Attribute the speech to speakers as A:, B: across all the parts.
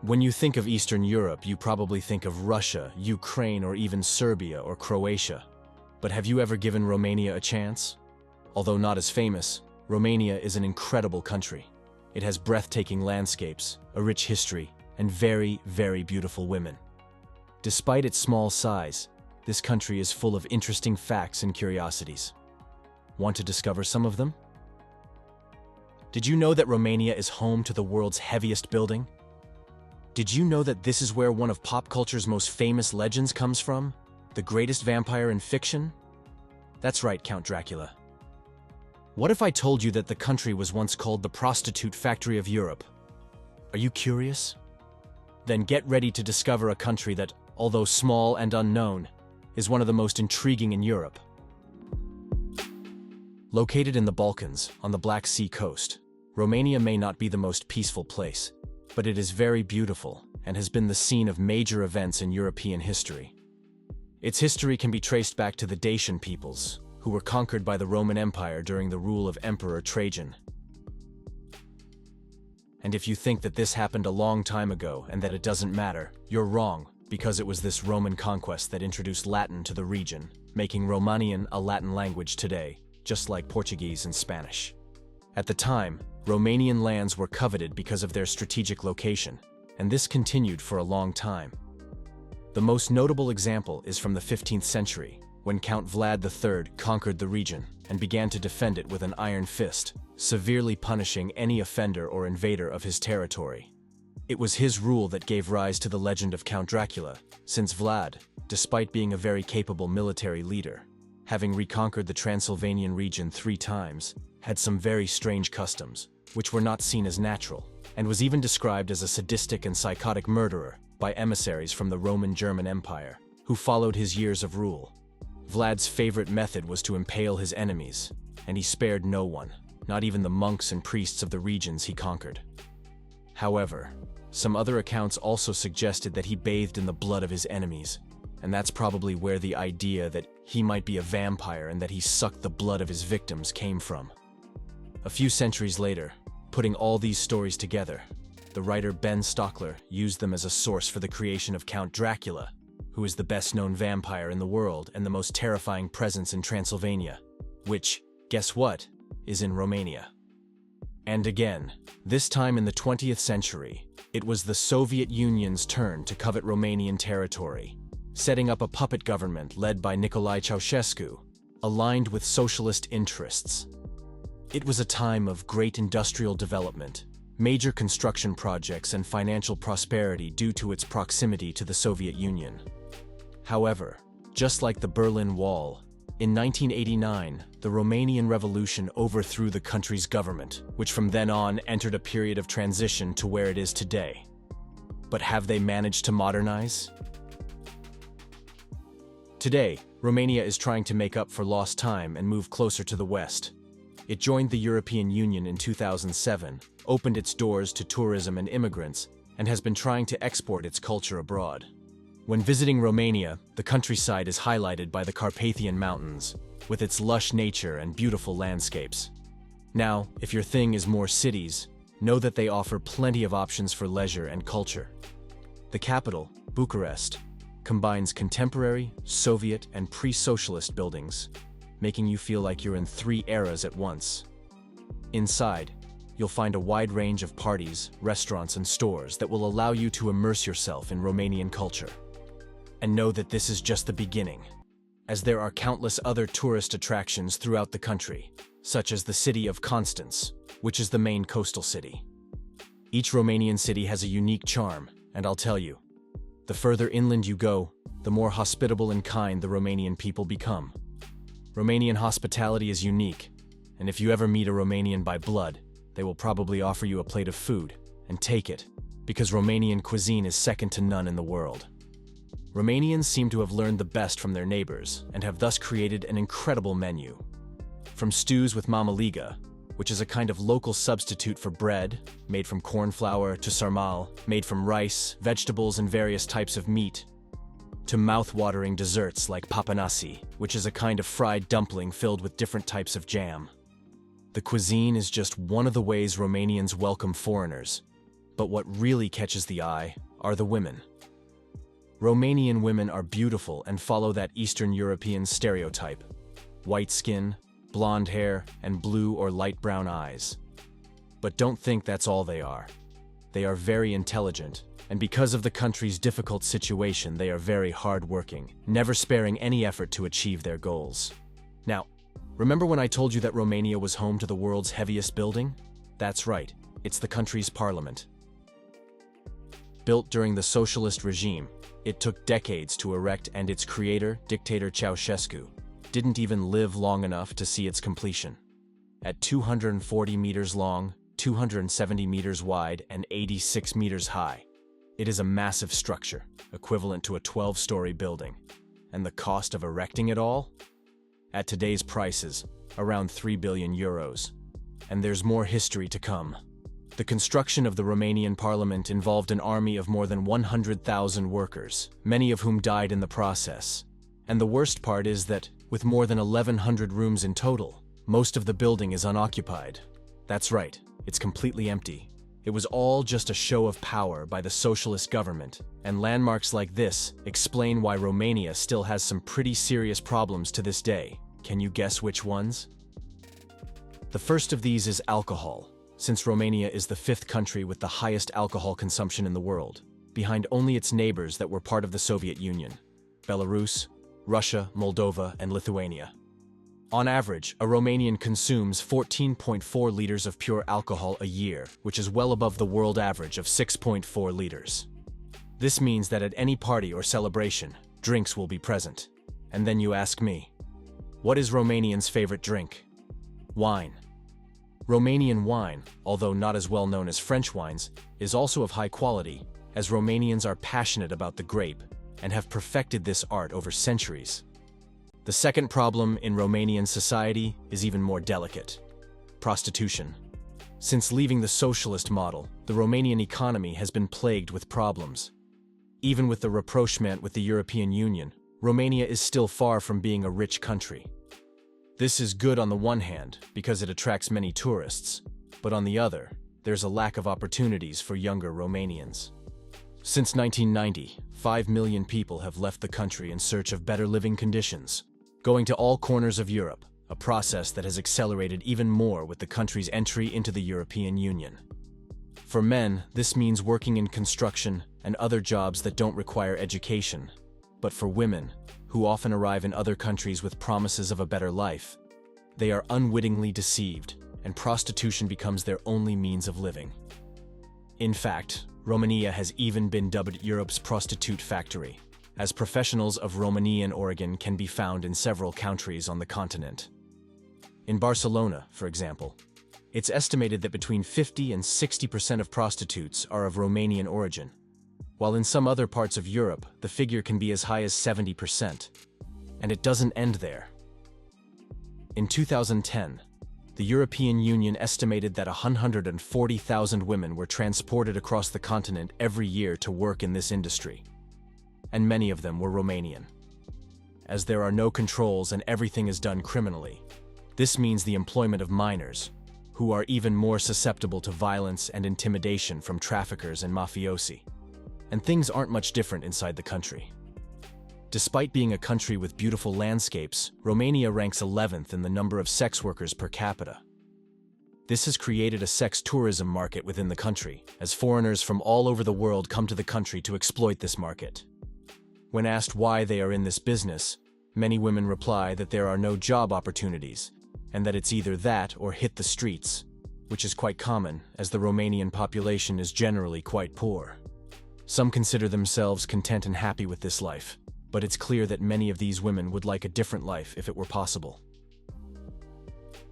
A: When you think of Eastern Europe, you probably think of Russia, Ukraine, or even Serbia or Croatia. But have you ever given Romania a chance? Although not as famous, Romania is an incredible country. It has breathtaking landscapes, a rich history, and very, very beautiful women. Despite its small size, this country is full of interesting facts and curiosities. Want to discover some of them? Did you know that Romania is home to the world's heaviest building? Did you know that this is where one of pop culture's most famous legends comes from? The greatest vampire in fiction? That's right, Count Dracula. What if I told you that the country was once called the prostitute factory of Europe? Are you curious? Then get ready to discover a country that, although small and unknown, is one of the most intriguing in Europe. Located in the Balkans, on the Black Sea coast, Romania may not be the most peaceful place, but it is very beautiful and has been the scene of major events in European history. Its history can be traced back to the Dacian peoples, who were conquered by the Roman Empire during the rule of Emperor Trajan. And if you think that this happened a long time ago and that it doesn't matter, you're wrong, because it was this Roman conquest that introduced Latin to the region, making Romanian a Latin language today, just like Portuguese and Spanish. At the time, Romanian lands were coveted because of their strategic location, and this continued for a long time. The most notable example is from the 15th century, when Count Vlad III conquered the region and began to defend it with an iron fist, severely punishing any offender or invader of his territory. It was his rule that gave rise to the legend of Count Dracula, since Vlad, despite being a very capable military leader, having reconquered the Transylvanian region 3 times, had some very strange customs, which were not seen as natural, and was even described as a sadistic and psychotic murderer by emissaries from the Roman German Empire, who followed his years of rule. Vlad's favorite method was to impale his enemies, and he spared no one, not even the monks and priests of the regions he conquered. However, some other accounts also suggested that he bathed in the blood of his enemies, and that's probably where the idea that he might be a vampire and that he sucked the blood of his victims came from. A few centuries later, putting all these stories together, the writer Ben Stockler used them as a source for the creation of Count Dracula, who is the best-known vampire in the world and the most terrifying presence in Transylvania, which, guess what, is in Romania. And again, this time in the 20th century, it was the Soviet Union's turn to covet Romanian territory, setting up a puppet government led by Nicolae Ceausescu, aligned with socialist interests. It was a time of great industrial development, major construction projects, and financial prosperity due to its proximity to the Soviet Union. However, just like the Berlin Wall, in 1989, the Romanian Revolution overthrew the country's government, which from then on entered a period of transition to where it is today. But have they managed to modernize? Today, Romania is trying to make up for lost time and move closer to the West. It joined the European Union in 2007, opened its doors to tourism and immigrants, and has been trying to export its culture abroad. When visiting Romania, the countryside is highlighted by the Carpathian Mountains, with its lush nature and beautiful landscapes. Now, if your thing is more cities, know that they offer plenty of options for leisure and culture. The capital, Bucharest, combines contemporary, Soviet, and pre-socialist buildings, making you feel like you're in 3 eras at once. Inside, you'll find a wide range of parties, restaurants, and stores that will allow you to immerse yourself in Romanian culture. And know that this is just the beginning, as there are countless other tourist attractions throughout the country, such as the city of Constance, which is the main coastal city. Each Romanian city has a unique charm, and I'll tell you, the further inland you go, the more hospitable and kind the Romanian people become. Romanian hospitality is unique, and if you ever meet a Romanian by blood, they will probably offer you a plate of food, and take it, because Romanian cuisine is second to none in the world. Romanians seem to have learned the best from their neighbors, and have thus created an incredible menu. From stews with mamaliga, which is a kind of local substitute for bread, made from corn flour, to sarmal, made from rice, vegetables, and various types of meat, to mouth-watering desserts like papanasi, which is a kind of fried dumpling filled with different types of jam. The cuisine is just one of the ways Romanians welcome foreigners, But what really catches the eye are the women. Romanian women are beautiful and follow that Eastern European stereotype: white skin, blonde hair, and blue or light brown eyes. But don't think that's all they are. They are very intelligent, and because of the country's difficult situation, they are very hardworking, never sparing any effort to achieve their goals. Now, remember when I told you that Romania was home to the world's heaviest building? That's right, it's the country's parliament. Built during the socialist regime, it took decades to erect, and its creator, dictator Ceausescu, didn't even live long enough to see its completion. At 240 meters long, 270 meters wide, and 86 meters high, it is a massive structure, equivalent to a 12-story building. And the cost of erecting it all? At today's prices, around 3 billion euros. And there's more history to come. The construction of the Romanian parliament involved an army of more than 100,000 workers, many of whom died in the process. And the worst part is that, with more than 1,100 rooms in total, most of the building is unoccupied. That's right, it's completely empty. It was all just a show of power by the socialist government, and landmarks like this explain why Romania still has some pretty serious problems to this day. Can you guess which ones? The first of these is alcohol, since Romania is the 5th country with the highest alcohol consumption in the world, behind only its neighbors that were part of the Soviet Union: Belarus, Russia, Moldova, and Lithuania. On average, a Romanian consumes 14.4 liters of pure alcohol a year, which is well above the world average of 6.4 liters. This means that at any party or celebration, drinks will be present. And then you ask me, what is Romanians' favorite drink? Wine. Romanian wine, although not as well known as French wines, is also of high quality, as Romanians are passionate about the grape and have perfected this art over centuries. The second problem in Romanian society is even more delicate: prostitution. Since leaving the socialist model, the Romanian economy has been plagued with problems. Even with the rapprochement with the European Union, Romania is still far from being a rich country. This is good on the one hand, because it attracts many tourists, but on the other, there's a lack of opportunities for younger Romanians. Since 1990, 5 million people have left the country in search of better living conditions, going to all corners of Europe, a process that has accelerated even more with the country's entry into the European Union. For men, this means working in construction and other jobs that don't require education. But for women, who often arrive in other countries with promises of a better life, they are unwittingly deceived, and prostitution becomes their only means of living. In fact, Romania has even been dubbed Europe's prostitute factory, as professionals of Romanian origin can be found in several countries on the continent. In Barcelona, for example, it's estimated that between 50 and 60% of prostitutes are of Romanian origin, while in some other parts of Europe, the figure can be as high as 70%. And it doesn't end there. In 2010, the European Union estimated that 140,000 women were transported across the continent every year to work in this industry. And many of them were Romanian. As there are no controls and everything is done criminally, this means the employment of minors, who are even more susceptible to violence and intimidation from traffickers and mafiosi. And things aren't much different inside the country. Despite being a country with beautiful landscapes, Romania ranks 11th in the number of sex workers per capita. This has created a sex tourism market within the country, as foreigners from all over the world come to the country to exploit this market. When asked why they are in this business, many women reply that there are no job opportunities, and that it's either that or hit the streets, which is quite common, as the Romanian population is generally quite poor. Some consider themselves content and happy with this life, but it's clear that many of these women would like a different life if it were possible.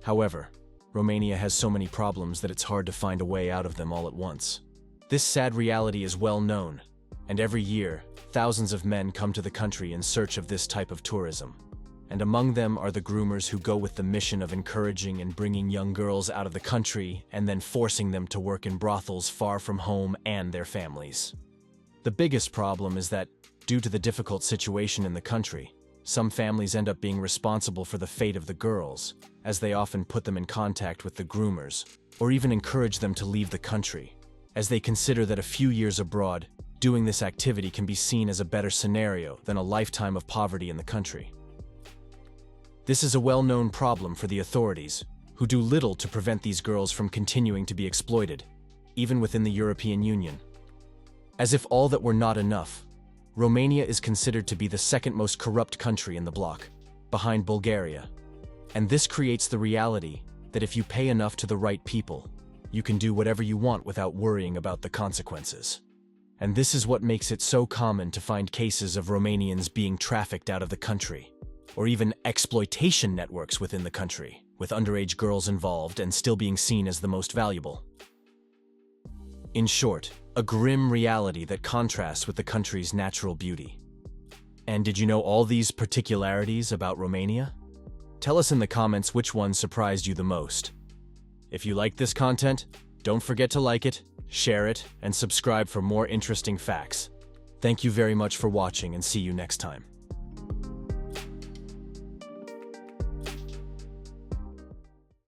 A: However, Romania has so many problems that it's hard to find a way out of them all at once. This sad reality is well known, and every year, thousands of men come to the country in search of this type of tourism. And among them are the groomers who go with the mission of encouraging and bringing young girls out of the country and then forcing them to work in brothels far from home and their families. The biggest problem is that, due to the difficult situation in the country, some families end up being responsible for the fate of the girls, as they often put them in contact with the groomers, or even encourage them to leave the country, as they consider that a few years abroad, doing this activity can be seen as a better scenario than a lifetime of poverty in the country. This is a well-known problem for the authorities, who do little to prevent these girls from continuing to be exploited, even within the European Union. As if all that were not enough, Romania is considered to be the second most corrupt country in the bloc, behind Bulgaria. And this creates the reality that if you pay enough to the right people, you can do whatever you want without worrying about the consequences. And this is what makes it so common to find cases of Romanians being trafficked out of the country, or even exploitation networks within the country, with underage girls involved and still being seen as the most valuable. In short, a grim reality that contrasts with the country's natural beauty. And did you know all these particularities about Romania? Tell us in the comments which one surprised you the most. If you liked this content, don't forget to like it, share it, and subscribe for more interesting facts. Thank you very much for watching and see you next time.